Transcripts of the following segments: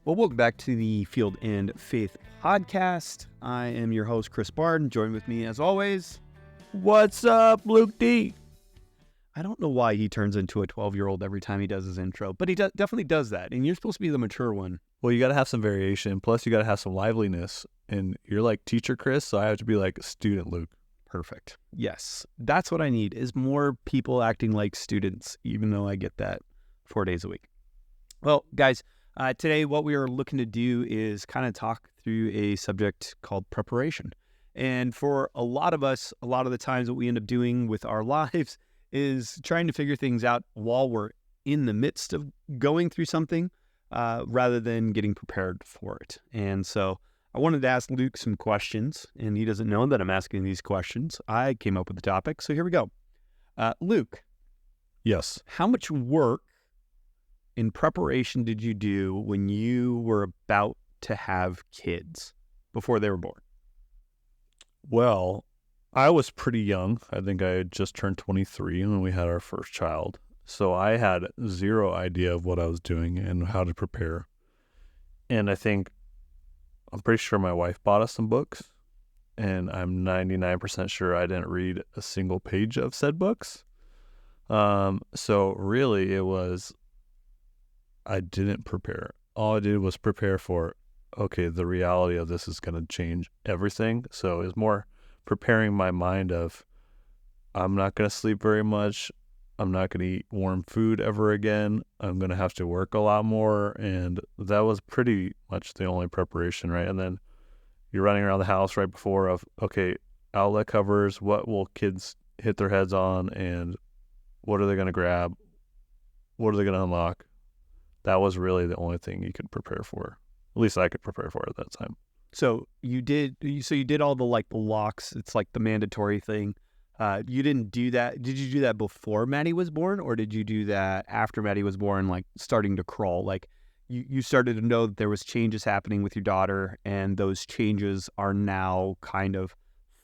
Well, welcome back to the Field and Faith podcast. I am your host, Chris Barden. Join with me, as always. What's up, Luke D? I don't know why he turns into a 12-year-old every time he does his intro, but he definitely does that, and you're supposed to be the mature one. Well, you got to have some variation. Plus, you got to have some liveliness. And you're like teacher Chris, so I have to be like student Luke. Perfect. Yes, that's what I need, is more people acting like students, even though I get that 4 days a week. Well, guys, today what we are looking to do is kind of talk through a subject called preparation. And for a lot of us, a lot of the times what we end up doing with our lives is trying to figure things out while we're in the midst of going through something rather than getting prepared for it. And so I wanted to ask Luke some questions, and he doesn't know that I'm asking these questions. I came up with the topic, so here we go. Luke. Yes. How much work in preparation did you do when you were about to have kids before they were born? Well, I was pretty young. I think I had just turned 23 when we had our first child. So I had zero idea of what I was doing and how to prepare. And I'm pretty sure my wife bought us some books, and I'm 99% sure I didn't read a single page of said books. So really I didn't prepare. All I did was prepare for, okay, the reality of this is going to change everything. So it's more preparing my mind of, I'm not going to sleep very much. I'm not going to eat warm food ever again. I'm going to have to work a lot more. And that was pretty much the only preparation, right? And then you're running around the house right before of, okay, outlet covers, what will kids hit their heads on, and what are they going to grab? What are they going to unlock? That was really the only thing you could prepare for. At least I could prepare for at that time. So you did all the locks. It's like the mandatory thing. You didn't do that. Did you do that before Maddie was born, or did you do that after Maddie was born, like starting to crawl? Like you started to know that there was changes happening with your daughter, and those changes are now kind of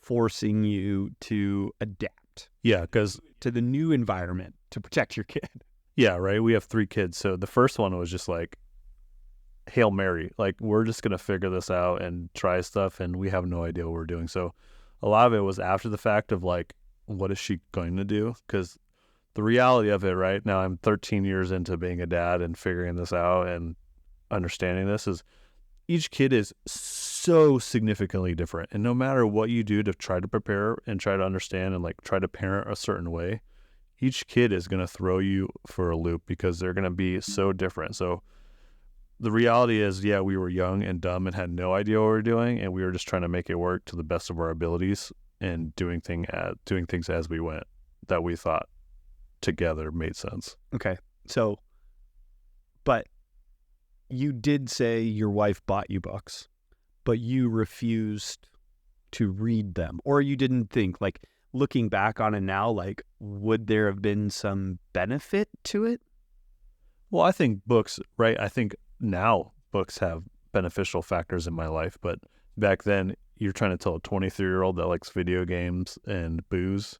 forcing you to adapt. Yeah, because to the new environment to protect your kid. Yeah, right. We have 3 kids. So the first one was just like Hail Mary. Like, we're just going to figure this out and try stuff, and we have no idea what we're doing. So a lot of it was after the fact of like, what is she going to do? Because the reality of it right now, I'm 13 years into being a dad and figuring this out and understanding this is each kid is so significantly different. And no matter what you do to try to prepare and try to understand and like try to parent a certain way, each kid is going to throw you for a loop because they're going to be so different. So the reality is, yeah, we were young and dumb and had no idea what we were doing, and we were just trying to make it work to the best of our abilities and doing things as we went that we thought together made sense. Okay. So, but you did say your wife bought you books, but you refused to read them, or you didn't think, like, looking back on it now, like, would there have been some benefit to it? Well, I think books, right? I think now books have beneficial factors in my life, but back then you're trying to tell a 23-year-old that likes video games and booze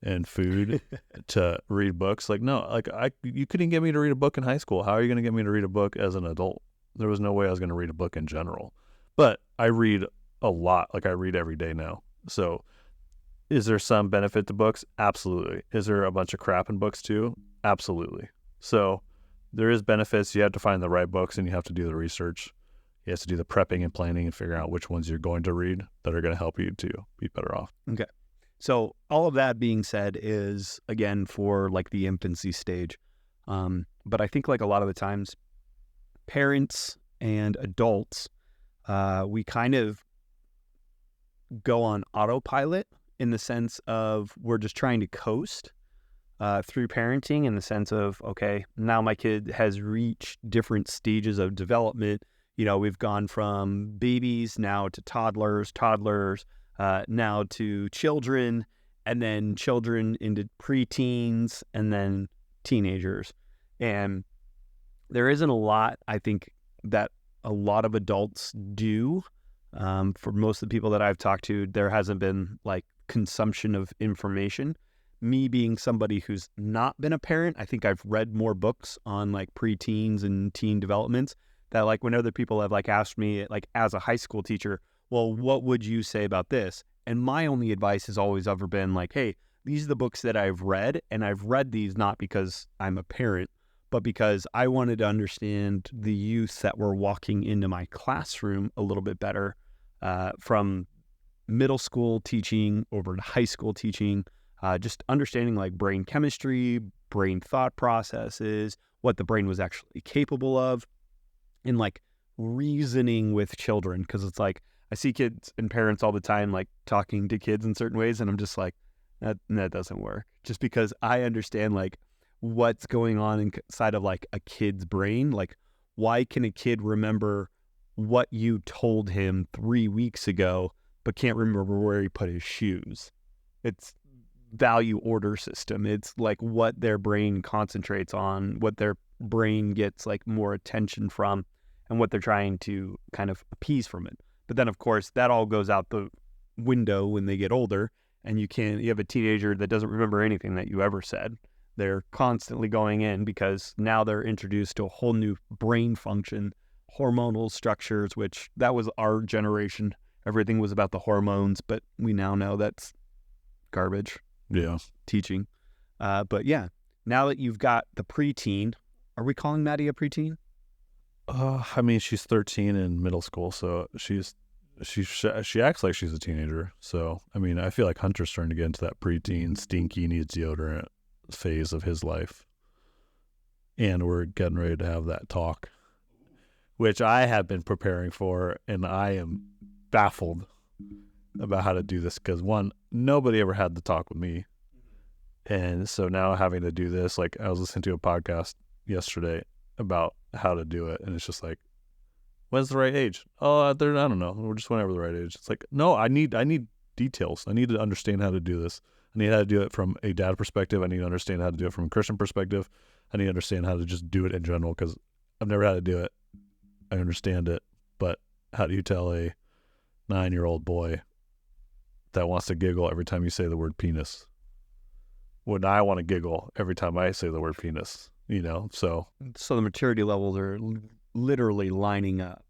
and food to read books. Like, no, like you couldn't get me to read a book in high school. How are you going to get me to read a book as an adult? There was no way I was going to read a book in general, but I read a lot. Like, I read every day now. So is there some benefit to books? Absolutely. Is there a bunch of crap in books too? Absolutely. So there is benefits. You have to find the right books, and you have to do the research. You have to do the prepping and planning and figure out which ones you're going to read that are going to help you to be better off. Okay. So all of that being said is, again, for like the infancy stage. But I think like a lot of the times, parents and adults, we kind of go on autopilot in the sense of we're just trying to coast through parenting, in the sense of, okay, now my kid has reached different stages of development. You know, we've gone from babies now to toddlers, now to children, and then children into preteens, and then teenagers. And there isn't a lot, I think, that a lot of adults do. For most of the people that I've talked to, there hasn't been like consumption of information. Me being somebody who's not been a parent, I think I've read more books on like preteens and teen developments that like when other people have like asked me like as a high school teacher, well, what would you say about this? And my only advice has always ever been like, hey, these are the books that I've read, and I've read these not because I'm a parent, but because I wanted to understand the youth that were walking into my classroom a little bit better, from middle school teaching over to high school teaching, just understanding like brain chemistry, brain thought processes, what the brain was actually capable of, and like reasoning with children. Because it's like I see kids and parents all the time like talking to kids in certain ways, and I'm just like, that doesn't work. Just because I understand like what's going on inside of like a kid's brain. Like, why can a kid remember what you told him 3 weeks ago, but can't remember where he put his shoes? It's value order system. It's like what their brain concentrates on, what their brain gets like more attention from, and what they're trying to kind of appease from it. But then of course that all goes out the window when they get older, and you have a teenager that doesn't remember anything that you ever said. They're constantly going in because now they're introduced to a whole new brain function, hormonal structures, which that was our generation. Everything was about the hormones, but we now know that's garbage. Yeah. Teaching. But yeah, now that you've got the preteen, are we calling Maddie a preteen? I mean, she's 13 in middle school, so she acts like she's a teenager. So, I mean, I feel like Hunter's starting to get into that preteen, stinky, needs deodorant phase of his life. And we're getting ready to have that talk, which I have been preparing for, and I am baffled about how to do this because, one, nobody ever had the talk with me. And so now having to do this, like I was listening to a podcast yesterday about how to do it, and it's just like, when's the right age? Oh, I don't know. We're just whenever the right age. It's like, no, I need details. I need to understand how to do this. I need how to do it from a dad perspective. I need to understand how to do it from a Christian perspective. I need to understand how to just do it in general because I've never had to do it. I understand it, but how do you tell a 9-year-old boy that wants to giggle every time you say the word penis when I want to giggle every time I say the word penis? So the maturity levels are literally lining up.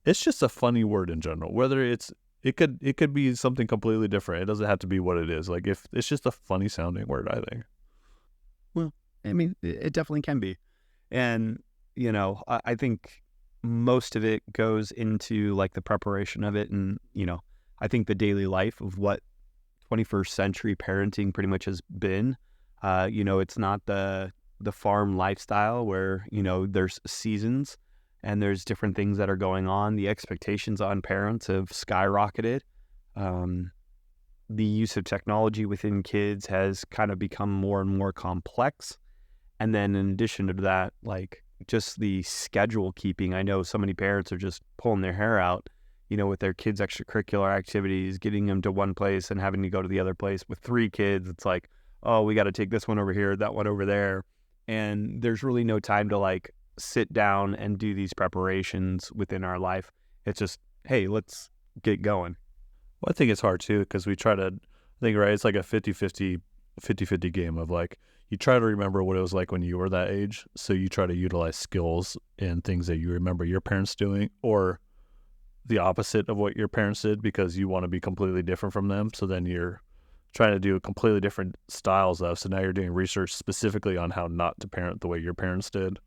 It's just a funny word in general. Whether it could be something completely different. It doesn't have to be what it is. Like, if it's just a funny sounding word, I think. Well, I mean, it definitely can be. And, I think most of it goes into like the preparation of it. And, I think the daily life of what 21st century parenting pretty much has been. It's not the farm lifestyle where, there's seasons and there's different things that are going on. The expectations on parents have skyrocketed. The use of technology within kids has kind of become more and more complex. And then in addition to that, like just the schedule keeping, I know so many parents are just pulling their hair out, with their kids' extracurricular activities, getting them to one place and having to go to the other place. With 3 kids, it's like, oh, we got to take this one over here, that one over there. And there's really no time to like sit down and do these preparations within our life. It's just, hey, let's get going. Well, I think it's hard too because we try to, I think, right, it's like a 50-50 game of like, you try to remember what it was like when you were that age. So you try to utilize skills and things that you remember your parents doing, or the opposite of what your parents did because you want to be completely different from them. So then you're trying to do completely different styles of. So now you're doing research specifically on how not to parent the way your parents did.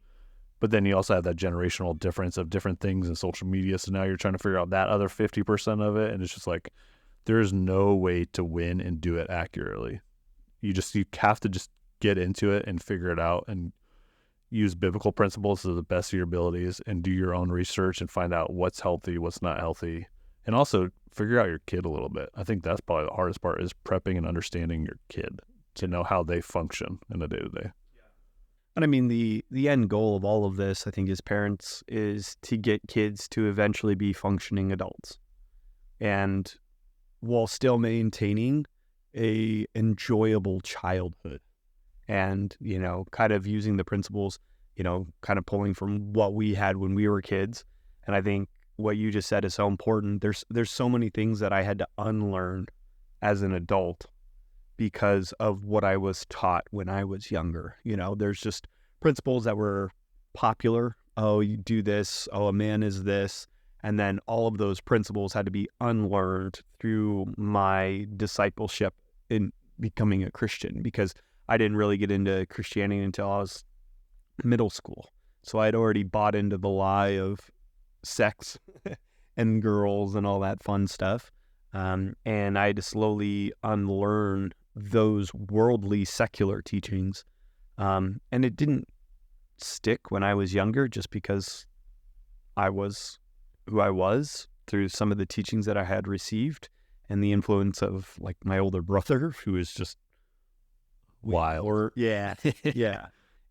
But then you also have that generational difference of different things in social media. So now you're trying to figure out that other 50% of it. And it's just like, there's no way to win and do it accurately. You have to just get into it and figure it out and use biblical principles to the best of your abilities and do your own research and find out what's healthy, what's not healthy. And also figure out your kid a little bit. I think that's probably the hardest part, is prepping and understanding your kid to know how they function in the day-to-day. And I mean, the end goal of all of this, I think, as parents, is to get kids to eventually be functioning adults. And while still maintaining a enjoyable childhood. And, kind of using the principles, kind of pulling from what we had when we were kids. And I think what you just said is so important. There's so many things that I had to unlearn as an adult because of what I was taught when I was younger. There's just principles that were popular oh, you do this, oh, a man is this. And then all of those principles had to be unlearned through my discipleship in becoming a Christian, because I didn't really get into Christianity until I was middle school. So I'd already bought into the lie of sex and girls and all that fun stuff. And I had to slowly unlearn those worldly secular teachings. And it didn't stick when I was younger, just because I was who I was through some of the teachings that I had received and the influence of like my older brother, who is just Wild. or yeah,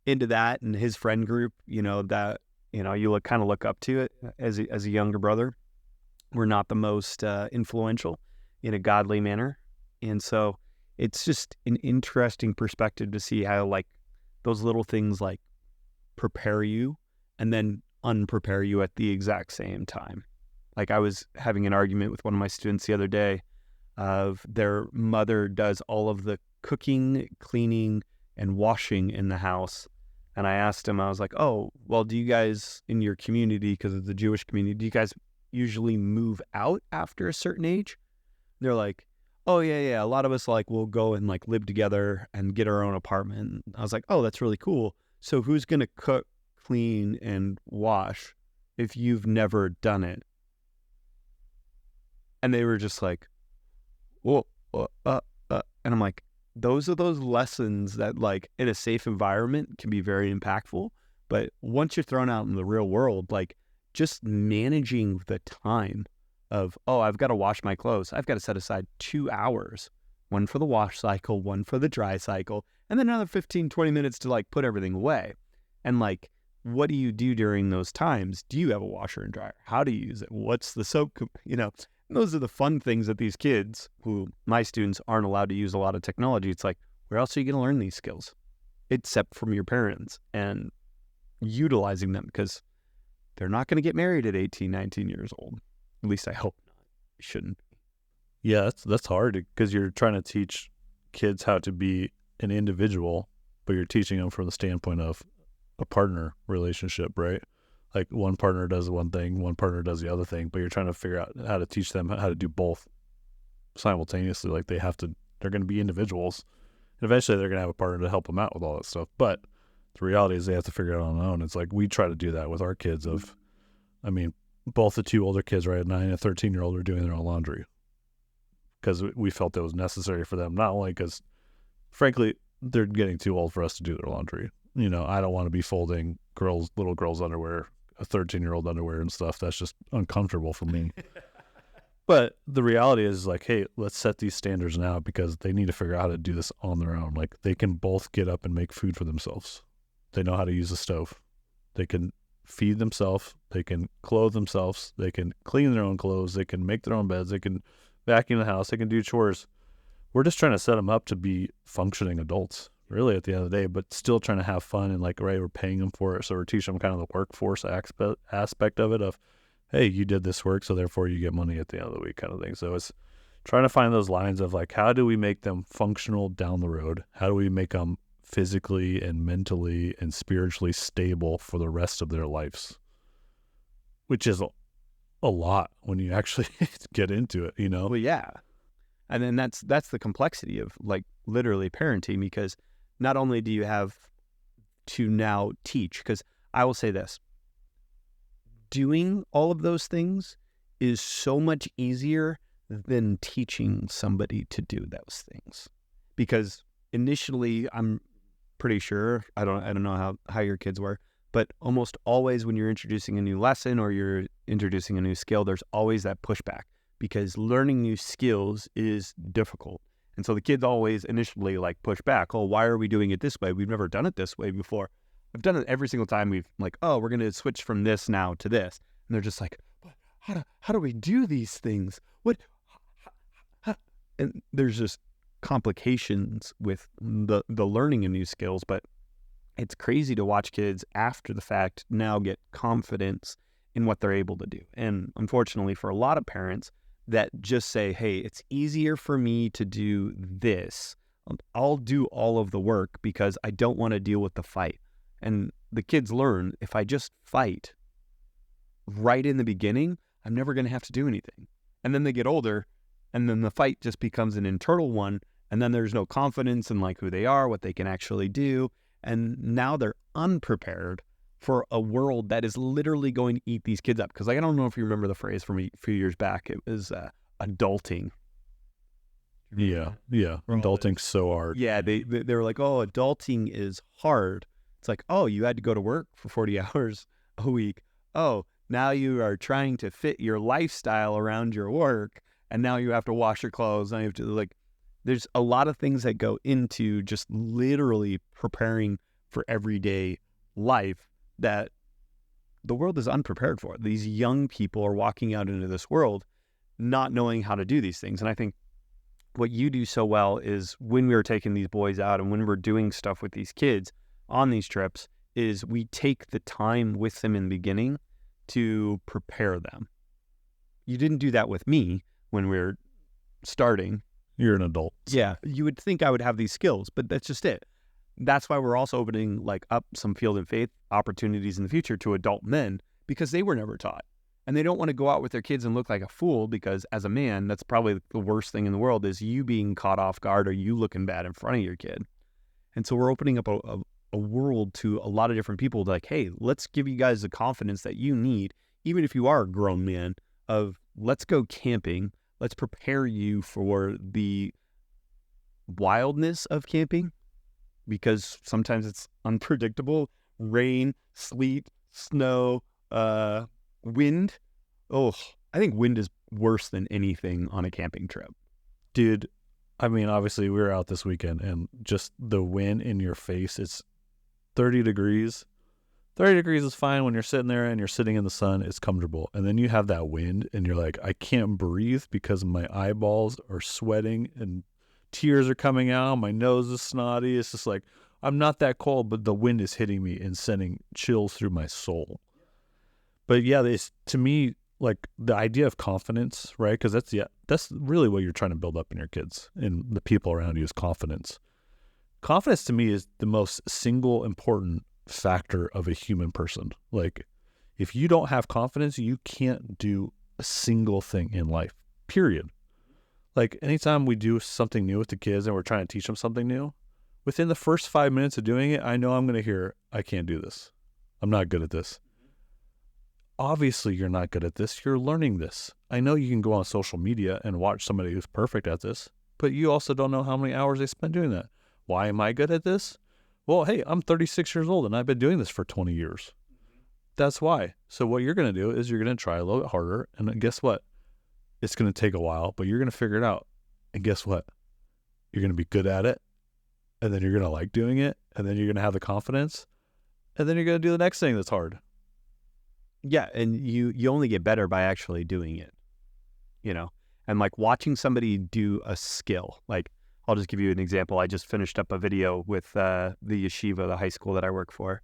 into that, and his friend group, that, you kind of look up to it as a younger brother. We're not the most influential in a godly manner. And so it's just an interesting perspective to see how like those little things like prepare you and then unprepare you at the exact same time. Like I was having an argument with one of my students the other day of their mother does all of the cooking, cleaning, and washing in the house. And I asked him, I was like, oh, well, do you guys in your community, because it's the Jewish community, do you guys usually move out after a certain age? They're like, oh, yeah. A lot of us like will go and like live together and get our own apartment. I was like, oh, that's really cool. So who's going to cook, clean, and wash if you've never done it? And they were just like, whoa, and I'm like, those are those lessons that like in a safe environment can be very impactful. But once you're thrown out in the real world, like just managing the time of, oh, I've got to wash my clothes. I've got to set aside 2 hours, one for the wash cycle, one for the dry cycle, and then another 15, 20 minutes to like put everything away. And like, what do you do during those times? Do you have a washer and dryer? How do you use it? What's the soap? And those are the fun things that these kids, who my students aren't allowed to use a lot of technology. It's like, where else are you going to learn these skills? Except from your parents and utilizing them, because they're not going to get married at 18, 19 years old. At least I hope not. You shouldn't. Yeah, that's hard because you're trying to teach kids how to be an individual, but you're teaching them from the standpoint of a partner relationship, right? Like one partner does one thing, one partner does the other thing, but you're trying to figure out how to teach them how to do both simultaneously. Like they're going to be individuals. And eventually they're going to have a partner to help them out with all that stuff. But the reality is they have to figure it out on their own. It's like we try to do that with our kids both the two older kids, right, 9 and a 13-year-old, are doing their own laundry because we felt it was necessary for them, not only because, frankly, they're getting too old for us to do their laundry. I don't want to be folding little girls' underwear, a 13-year-old underwear and stuff. That's just uncomfortable for me. But the reality is like, hey, let's set these standards now because they need to figure out how to do this on their own. Like they can both get up and make food for themselves. They know how to use a stove. They can feed themselves. They can clothe themselves. They can clean their own clothes. They can make their own beds. They can vacuum the house. They can do chores. We're just trying to set them up to be functioning adults, really, at the end of the day, but still trying to have fun and like, right, we're paying them for it. So we're teaching them kind of the workforce aspect of it of, hey, you did this work, so therefore you get money at the end of the week kind of thing. So it's trying to find those lines of like, how do we make them functional down the road? How do we make them physically and mentally and spiritually stable for the rest of their lives? Which is a lot when you actually get into it, Well, yeah. And then that's the complexity of like literally parenting, because not only do you have to now teach, because I will say this, doing all of those things is so much easier than teaching somebody to do those things. Because initially, I'm pretty sure, I don't know how your kids were, but almost always when you're introducing a new lesson or you're introducing a new skill, there's always that pushback because learning new skills is difficult. And so the kids always initially like push back. Oh, why are we doing it this way? We've never done it this way before. I've done it every single time we've like, oh, we're going to switch from this now to this. And they're just like, how do we do these things? What? And there's just complications with the learning of new skills, but it's crazy to watch kids after the fact now get confidence in what they're able to do. And unfortunately for a lot of parents that just say, hey, it's easier for me to do this. I'll do all of the work because I don't want to deal with the fight. And the kids learn, if I just fight right in the beginning, I'm never going to have to do anything. And then they get older, and then the fight just becomes an internal one, and then there's no confidence in like who they are, what they can actually do, and now they're unprepared for a world that is literally going to eat these kids up. Because like, I don't know if you remember the phrase from a few years back. It was adulting. Yeah. Adulting's so hard. Yeah, they were like, oh, adulting is hard. It's like, oh, you had to go to work for 40 hours a week. Oh, now you are trying to fit your lifestyle around your work, and now you have to wash your clothes. And you have to like, there's a lot of things that go into just literally preparing for everyday life that the world is unprepared for. These young people are walking out into this world not knowing how to do these things. And I think what you do so well is when we were taking these boys out and when we're doing stuff with these kids on these trips is we take the time with them in the beginning to prepare them. You didn't do that with me when we were starting. You're an adult. Yeah. You would think I would have these skills, but that's just it. That's why we're also opening like up some field and faith opportunities in the future to adult men because they were never taught. And they don't want to go out with their kids and look like a fool because as a man, that's probably the worst thing in the world is you being caught off guard or you looking bad in front of your kid. And so we're opening up a world to a lot of different people like, hey, let's give you guys the confidence that you need, even if you are a grown man, of let's go camping. Let's prepare you for the wildness of camping because sometimes it's unpredictable. Rain, sleet, snow, wind. Oh, I think wind is worse than anything on a camping trip. Dude, I mean, obviously we were out this weekend and just the wind in your face, it's 30 degrees. 30 degrees is fine when you're sitting there and you're sitting in the sun, it's comfortable. And then you have that wind and you're like, I can't breathe because my eyeballs are sweating and tears are coming out. My nose is snotty. It's just like, I'm not that cold, but the wind is hitting me and sending chills through my soul. But yeah, it's to me like the idea of confidence, right? Because that's really what you're trying to build up in your kids and the people around you is confidence. Confidence to me is the most single important factor of a human person. Like if you don't have confidence, you can't do a single thing in life, period. Like anytime we do something new with the kids and we're trying to teach them something new, within the first 5 minutes of doing it, I know I'm going to hear, I can't do this. I'm not good at this. Obviously, you're not good at this. You're learning this. I know you can go on social media and watch somebody who's perfect at this, but you also don't know how many hours they spend doing that. Why am I good at this? Well, hey, I'm 36 years old and I've been doing this for 20 years. That's why. So what you're going to do is you're going to try a little bit harder. And then guess what? It's going to take a while, but you're going to figure it out. And guess what? You're going to be good at it. And then you're going to like doing it. And then you're going to have the confidence. And then you're going to do the next thing that's hard. Yeah, and you only get better by actually doing it, you know, and like watching somebody do a skill. Like, I'll just give you an example. I just finished up a video with the yeshiva, the high school that I work for,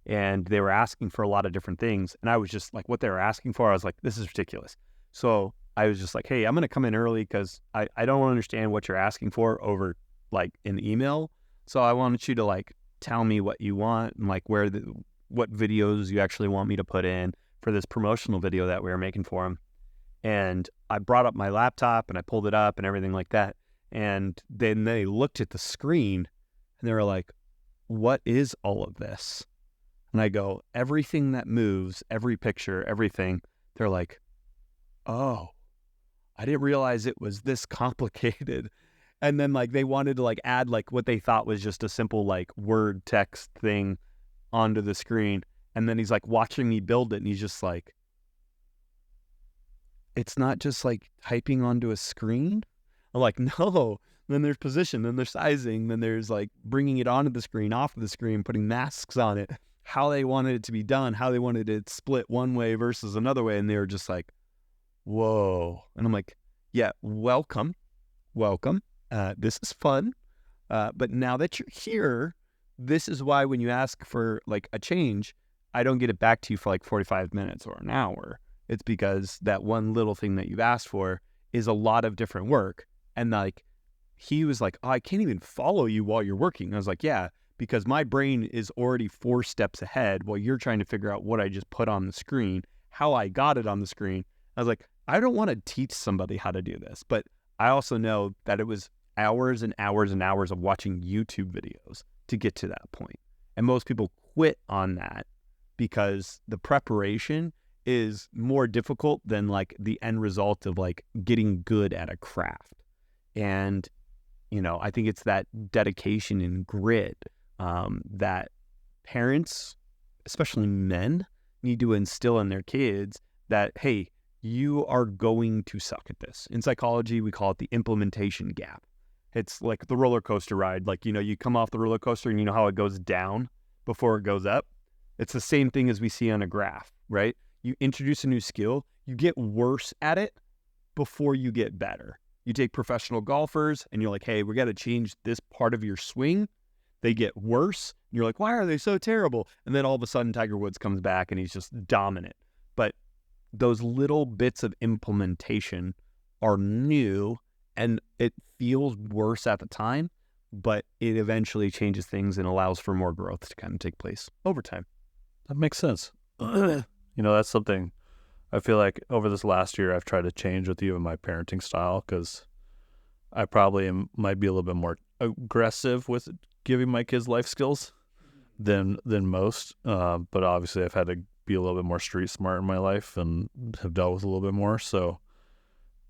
and they were asking for a lot of different things. And I was just like, what they were asking for, I was like, this is ridiculous. So I was just like, hey, I'm going to come in early because I don't understand what you're asking for over like an email. So I wanted you to like tell me what you want and like what videos you actually want me to put in for this promotional video that we were making for them. And I brought up my laptop and I pulled it up and everything like that. And then they looked at the screen and they were like, what is all of this? And I go, everything that moves, every picture, everything. They're like, oh, I didn't realize it was this complicated. And then like they wanted to like add like what they thought was just a simple like word text thing onto the screen. And then he's like watching me build it and he's just like, it's not just like typing onto a screen? I'm like, no. Then there's position, then there's sizing, then there's like bringing it onto the screen, off of the screen, putting masks on it, how they wanted it to be done, how they wanted it split one way versus another way. And they were just like, whoa. And I'm like, yeah, welcome. This is fun. But now that you're here, this is why when you ask for like a change, I don't get it back to you for like 45 minutes or an hour. It's because that one little thing that you've asked for is a lot of different work. And like, he was like, oh, I can't even follow you while you're working. I was like, yeah, because my brain is already 4 steps ahead while you're trying to figure out what I just put on the screen, how I got it on the screen. I was like, I don't want to teach somebody how to do this, but I also know that it was hours and hours and hours of watching YouTube videos to get to that point. And most people quit on that because the preparation is more difficult than like the end result of like getting good at a craft. And, you know, I think it's that dedication and grit that parents, especially men, need to instill in their kids that, hey, you are going to suck at this. In psychology, we call it the implementation gap. It's like the roller coaster ride. Like, you know, you come off the roller coaster and you know how it goes down before it goes up. It's the same thing as we see on a graph, right? You introduce a new skill, you get worse at it before you get better. You take professional golfers and you're like, hey, we got to change this part of your swing. They get worse. And you're like, why are they so terrible? And then all of a sudden Tiger Woods comes back and he's just dominant. But those little bits of implementation are new and it feels worse at the time, but it eventually changes things and allows for more growth to kind of take place over time. That makes sense. You know, that's something I feel like over this last year I've tried to change with even my parenting style, because I probably might be a little bit more aggressive with giving my kids life skills than most. But obviously I've had to be a little bit more street smart in my life and have dealt with a little bit more. So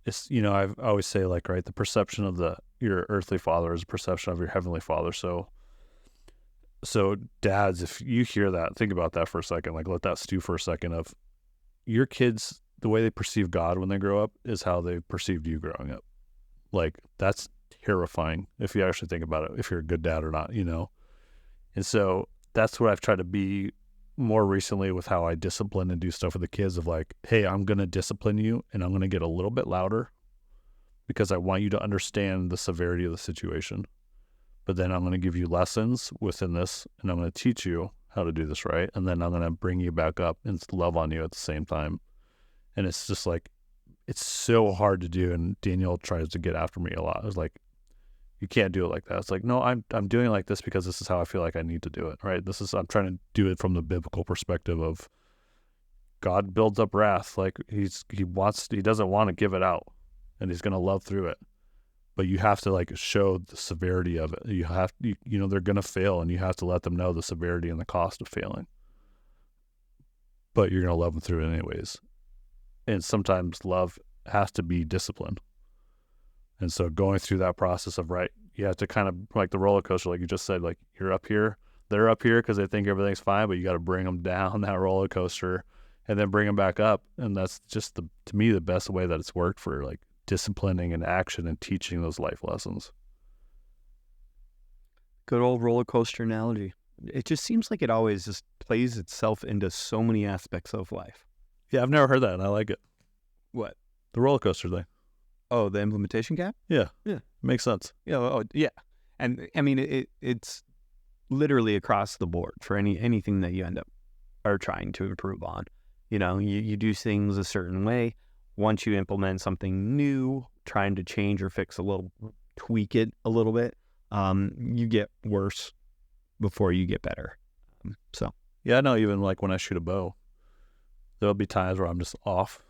it's, you know, I always say, like, right, the perception of your earthly father is a perception of your heavenly father. So dads, if you hear that, think about that for a second, like let that stew for a second. Of your kids, the way they perceive God when they grow up is how they perceived you growing up. Like, that's terrifying if you actually think about it, if you're a good dad or not, you know? And so that's what I've tried to be more recently with how I discipline and do stuff with the kids, of like, hey, I'm going to discipline you and I'm going to get a little bit louder because I want you to understand the severity of the situation. But then I'm going to give you lessons within this and I'm going to teach you how to do this right. And then I'm going to bring you back up and love on you at the same time. And it's just like, it's so hard to do. And Daniel tries to get after me a lot. It's like, you can't do it like that. It's like, no, I'm doing it like this because this is how I feel like I need to do it, right? I'm trying to do it from the biblical perspective of God builds up wrath. Like he doesn't want to give it out, and he's going to love through it. But you have to like show the severity of it. You know, they're going to fail, and you have to let them know the severity and the cost of failing. But you're going to love them through it anyways. And sometimes love has to be disciplined. And so going through that process of, right, you have to kind of, like the roller coaster, like you just said, like you're up here, they're up here because they think everything's fine, but you got to bring them down that roller coaster and then bring them back up. And that's just to me, the best way that it's worked for like disciplining and action and teaching those life lessons. Good old roller coaster analogy. It just seems like it always just plays itself into so many aspects of life. Yeah, I've never heard that, and I like it. What? The roller coaster thing. Oh, the implementation gap? Yeah. Yeah. Makes sense. Yeah. Oh, yeah. And I mean, it's literally across the board for anything that you end up are trying to improve on. You know, you do things a certain way. Once you implement something new, trying to change or fix tweak it a little bit, you get worse before you get better. So. Yeah, I know, even like when I shoot a bow, there'll be times where I'm just off.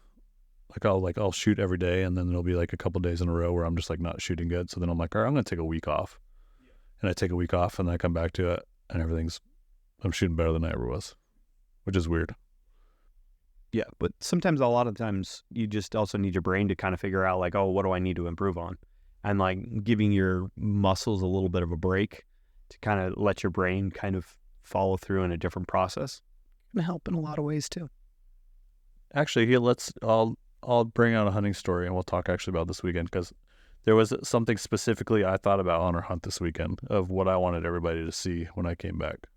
I'll shoot every day, and then there'll be like a couple days in a row where I'm just like not shooting good. So then I'm like, all right, I'm going to take a week off. Yeah. And I take a week off, and then I come back to it, and I'm shooting better than I ever was, which is weird. Yeah, but a lot of times you just also need your brain to kind of figure out like, oh, what do I need to improve on? And like giving your muscles a little bit of a break to kind of let your brain kind of follow through in a different process can help in a lot of ways too. Actually, here, I'll bring out a hunting story, and we'll talk actually about this weekend, because there was something specifically I thought about on our hunt this weekend of what I wanted everybody to see when I came back.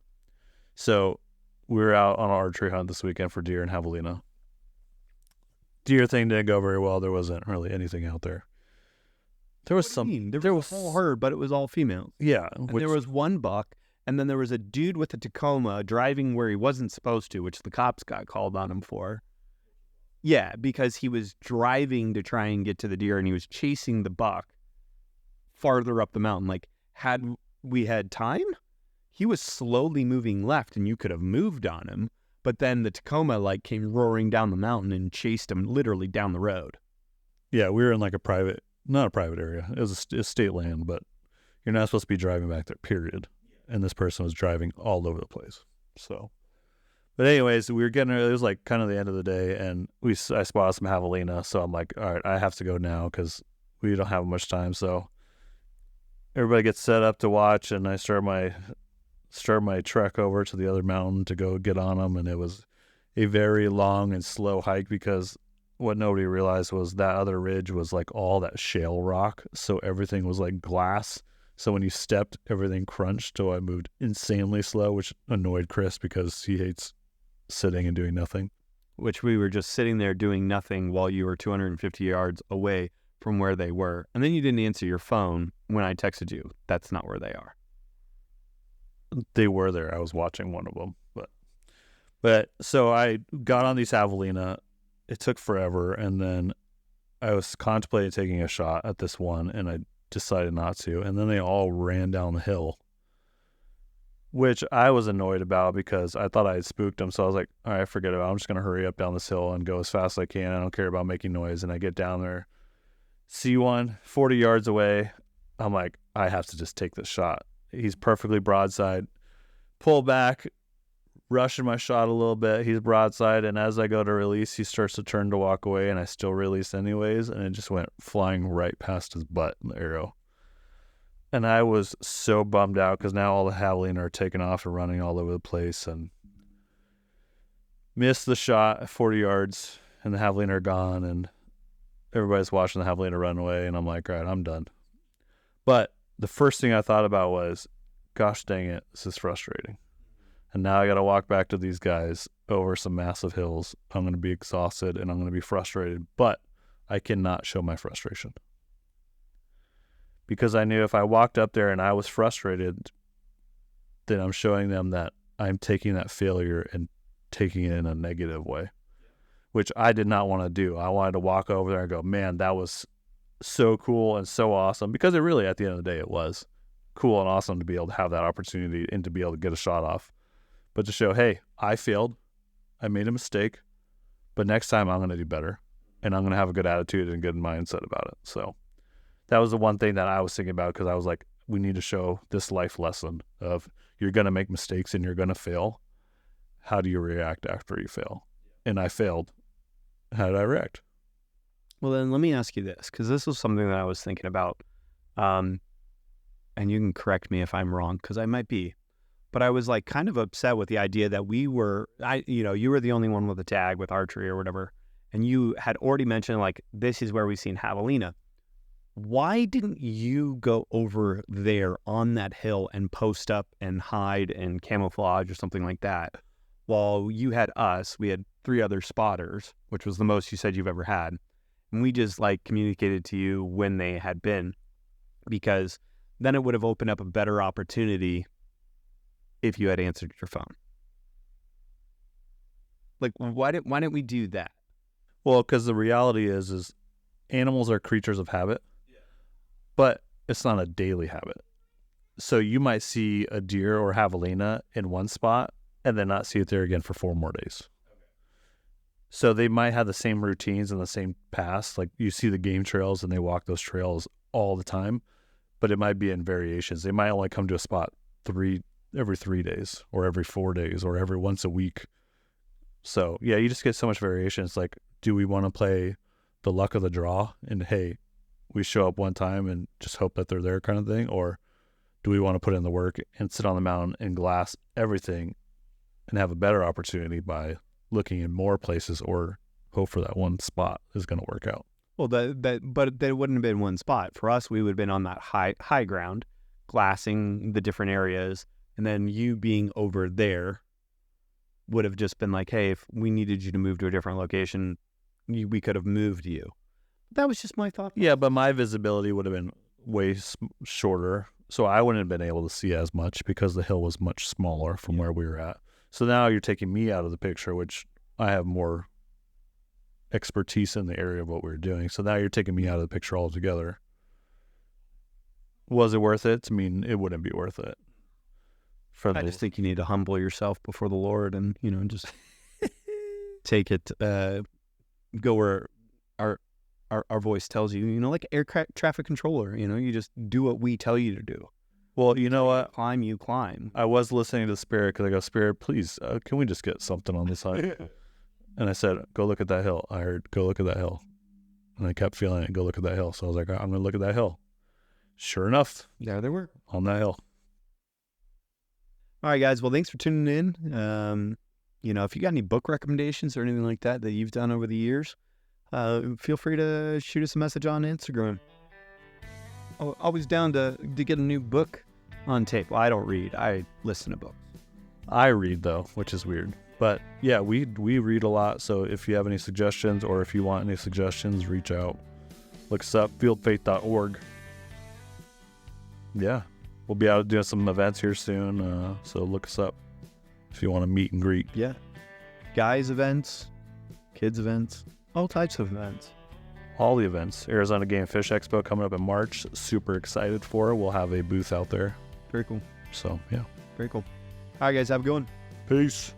So we were out on an archery hunt this weekend for deer in javelina. Deer thing didn't go very well. There wasn't really anything out there. There was There was a whole herd, but it was all females. Yeah. There was one buck, and then there was a dude with a Tacoma driving where he wasn't supposed to, which the cops got called on him for. Yeah, because he was driving to try and get to the deer, and he was chasing the buck farther up the mountain. Like, had we had time, he was slowly moving left and you could have moved on him, but then the Tacoma like came roaring down the mountain and chased him literally down the road. Yeah, we were in like not a private area. It was a state land, but you're not supposed to be driving back there, period. And this person was driving all over the place. So, but anyways, we were getting, it was like kind of the end of the day, and I spotted some javelina. So I'm like, all right, I have to go now because we don't have much time. So everybody gets set up to watch, and I start my trek over to the other mountain to go get on them. And it was a very long and slow hike because what nobody realized was that other ridge was like all that shale rock. So everything was like glass. So when you stepped, everything crunched. So I moved insanely slow, which annoyed Chris because he hates sitting and doing nothing. Which we were just sitting there doing nothing while you were 250 yards away from where they were. And then you didn't answer your phone when I texted you. That's not where they are. They were there. I was watching one of them. But so I got on these javelina. It took forever. And then I was contemplating taking a shot at this one, and I decided not to. And then they all ran down the hill, which I was annoyed about because I thought I had spooked them. So I was like, all right, forget about it. I'm just going to hurry up down this hill and go as fast as I can. I don't care about making noise. And I get down there, see one 40 yards away. I'm like, I have to just take this shot. He's perfectly broadside. Pull back, rushing my shot a little bit. He's broadside. And as I go to release, he starts to turn to walk away. And I still release anyways. And it just went flying right past his butt, the arrow. And I was so bummed out because now all the javelina are taking off and running all over the place, and missed the shot at 40 yards, and the javelina are gone, and everybody's watching the javelina run away, and I'm like, all right, I'm done. But the first thing I thought about was, gosh dang it, this is frustrating. And now I got to walk back to these guys over some massive hills. I'm going to be exhausted, and I'm going to be frustrated, but I cannot show my frustration. Because I knew if I walked up there and I was frustrated, then I'm showing them that I'm taking that failure and taking it in a negative way, which I did not want to do. I wanted to walk over there and go, man, that was so cool and so awesome. Because it really, at the end of the day, it was cool and awesome to be able to have that opportunity and to be able to get a shot off. But to show, hey, I failed. I made a mistake. But next time I'm going to do better. And I'm going to have a good attitude and a good mindset about it. So that was the one thing that I was thinking about, because I was like, we need to show this life lesson of you're going to make mistakes and you're going to fail. How do you react after you fail? And I failed. How did I react? Well, then let me ask you this, because this was something that I was thinking about. And you can correct me if I'm wrong, because I might be. But I was like kind of upset with the idea that you were the only one with a tag with archery or whatever. And you had already mentioned like, this is where we've seen javelina. Why didn't you go over there on that hill and post up and hide and camouflage or something like that? While you had us, we had 3 other spotters, which was the most you said you've ever had. And we just like communicated to you when they had been, because then it would have opened up a better opportunity if you had answered your phone. Like, why didn't we do that? Well, because the reality is animals are creatures of habit. But it's not a daily habit. So you might see a deer or javelina in one spot and then not see it there again for 4 more days. Okay. So they might have the same routines and the same paths. Like you see the game trails and they walk those trails all the time, but it might be in variations. They might only come to a spot every 3 days or every 4 days or every once a week. So yeah, you just get so much variation. It's like, do we want to play the luck of the draw and hey, we show up one time and just hope that they're there kind of thing? Or do we want to put in the work and sit on the mountain and glass everything and have a better opportunity by looking in more places or hope for that one spot is going to work out? Well, but there wouldn't have been one spot. For us, we would have been on that high ground, glassing the different areas. And then you being over there would have just been like, hey, if we needed you to move to a different location, we could have moved you. That was just my thought. Yeah, but my visibility would have been way shorter, so I wouldn't have been able to see as much because the hill was much smaller from where we were at. So now you're taking me out of the picture, which I have more expertise in the area of what we were doing. So now you're taking me out of the picture altogether. Was it worth it? I mean, it wouldn't be worth it. For I just think you need to humble yourself before the Lord and, just take it, go where our voice tells you, like air traffic controller, you just do what we tell you to do. Well, you know what? Climb, you climb. I was listening to Spirit because I go, Spirit, please, can we just get something on the side? And I said, go look at that hill. I heard, go look at that hill. And I kept feeling it, go look at that hill. So I was like, I'm going to look at that hill. Sure enough. There they were. On that hill. All right, guys. Well, thanks for tuning in. If you got any book recommendations or anything like that you've done over the years, feel free to shoot us a message on Instagram. Always down to get a new book on tape. Well, I don't read. I listen to books. I read, though, which is weird. But, yeah, we read a lot. So if you have any suggestions or if you want any suggestions, reach out. Look us up, fieldfaith.org. Yeah. We'll be out doing some events here soon. So look us up if you want to meet and greet. Yeah. Guys events, kids events, all types of events. All the events. Arizona Game Fish Expo coming up in March. Super excited for it. We'll have a booth out there. Very cool. So, yeah. Very cool. All right, guys. Have a good one. Peace.